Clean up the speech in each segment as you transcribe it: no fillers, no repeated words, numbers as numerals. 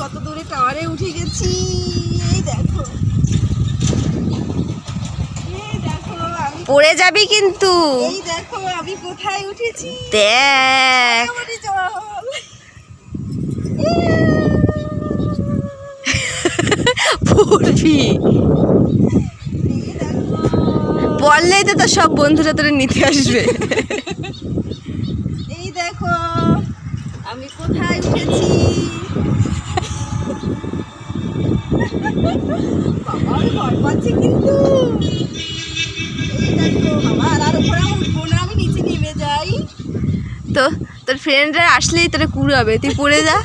কত দূরে টাওয়ারে উঠে গেছি। এই দেখো, এই দেখো আমি পড়ে যাবি কিন্তু। এই দেখো আমি কোথায় উঠেছি। দেখ আমারই জল। পড়বি, এই দেখো, পড়লেই তো তোর সব বন্ধুরা তোরে নিতে আসবে। এই দেখো আমি কোথায় উঠেছি। বাবা আমি ভয় পাচ্ছি কিন্তু। এই দেখো বাবা, আর উপরে উঠবো না, আমি নিচে নেমে যাই। তো তোর ফ্রেন্ডরা আসলেই তোরে কুড়াবে, তুই পড়ে যা।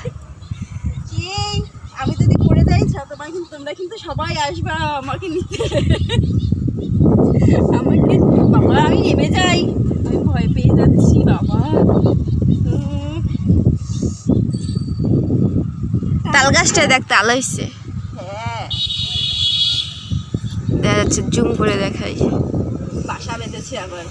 এই আমি যদি পড়ে যাই তোমার কিন্তু, তোমরা কিন্তু সবাই আসবা আমাকে নিতে। আমাকে বাবা আমি নেমে যাই, আমি ভয় পেয়ে যাচ্ছি বাবা। তাল গাছটায় দেখ, তাল হয়েছে, হ্যাঁ দেখা যাচ্ছে, জুম করে দেখাই। বাসা বেঁধেছে আবার।